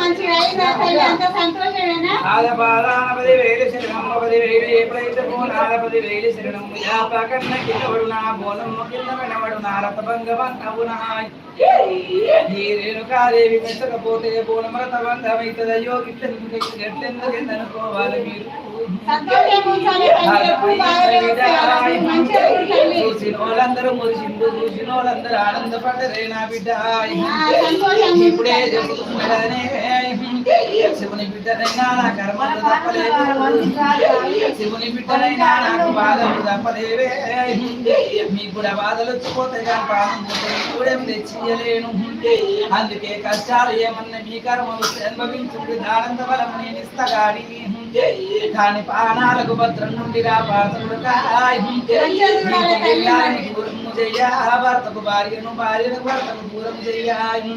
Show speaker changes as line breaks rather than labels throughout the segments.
మంచిగా అంత సంతోషమేనా?
ఆలపాదానపది వేలు శరణమ్మపది వేలు ఎప్పుడైతే పోనాలపది వేలు శరణమ్ము యాపకన్న కిలవడు నా బోనమ్మ కింద వినవడు నా రథభంగమన్నవు నాయ్ ఈ రేణుకాదేవి మెచ్చకపోతే బోనమరత భంగమైతదయ్యో ఎట్లెందుకెందనుకోవాలి మీరు చూసినోళ్ళందరూ మురిసిండు చూసినోళ్ళందరూ ఆనందపడ్డరే నా బిడ్డ ఇప్పుడే చెప్తున్నాడనే శివుని బిడ్డనైనా నా కర్మలు తప్పలేదు శివుని బిడ్డనైనా నాకు బాధలు తప్పలేవే మీకు కూడా బాధలు వచ్చిపోతే కానీ ప్రాణం కూడా తెచ్చియలేను అందుకే కష్టాలు ఏమన్నా మీ కర్మలు అనుభవించుంటే దానంత బలం నేను ఇస్తగాడి దాని ప్రాణాలకు భద్రం నుండి కాపాడుతుడు భర్తకు భార్యను భార్యను భర్తకు దూరం చెయ్యాలి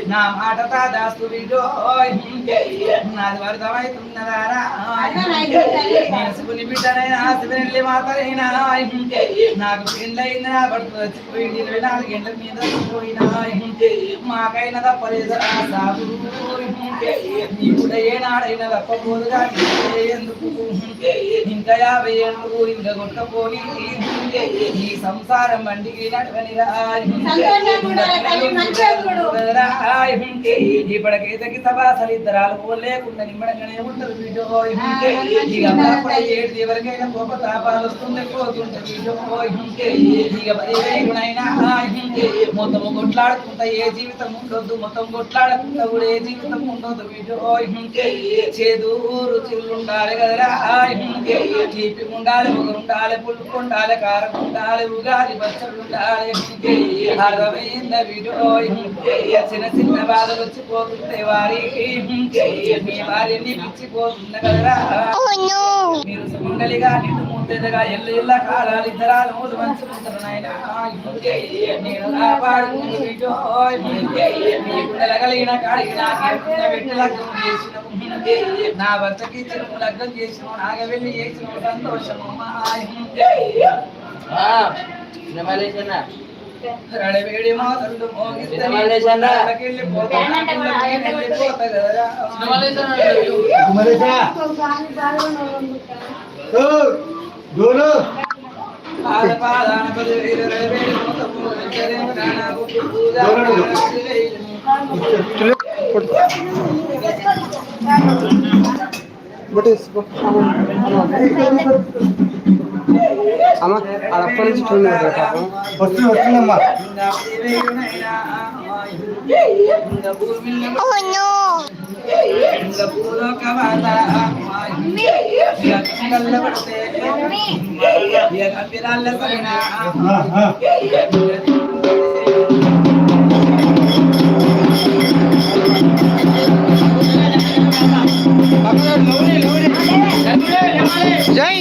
నా మాట తాదాస్తు నాది అర్థమవుతున్నదారా నేను శివుని బిడ్డనైనా శివుని మాతనైనా నాకు పెళ్ళయింది నా భర్త వచ్చిపోయింది 24 గంటల మీద పోయినా మాకైనా తప్పలేదు సాగు నీ కూడా ఏనాడైనా తప్పబోదుగా ఎందుకు ఇంకా 50 ఏళ్ళు ఇంకా కొట్టపోని ఈ సంసారం బండికి ఇప్పటికైతే సభాసలు ఇద్దరాలు లేకుండా నిమ్మడంగానే ఉంటుంది వీడియో ఇక ఏడు ఎవరికైనా కోప తాపాలు వస్తుంది పోతుంటది ఇక మొత్తం కొట్లాడుకుంటా ఏ జీవితం ఉండొద్దు మొత్తం కొట్లాడకుండా కూడా ఏ జీవితం ఉండొద్దు వీడియో చేదు రుచులు ఉండాలి కదరా తీపి ఉండాలి ఒకరు ఉండాలి పులుపు ఉండాలి కారం ఉండాలి ఉగాది పచ్చడి ఉండాలి అర్థమైంద వీడియో చిన్న చిన్న బాధలు వచ్చిపోతుంటే వారి మీ వారిని పిచ్చిపోతుంది కదరా మీరు సుమంగలిగా నిండు ముద్దెదగా ఎల్ల కాలాలు ఇద్దరాలు మూడు మంచుకుంటారు నాయన నేను కాపాడుకుంటూ వీడియో మీ గుండెలగలిగిన కాడికి నాకేమున్న పెట్టి లగ్నం చేసినాము నా భర్తకి ఇచ్చిన లగ్నం చేసినాము నాగ వెళ్ళి చేసిన సంతోషము రణవేడి మాతరుడు
అమ్మా అప్పటి నుంచి చూడలేదు వస్తుందమ్మా జై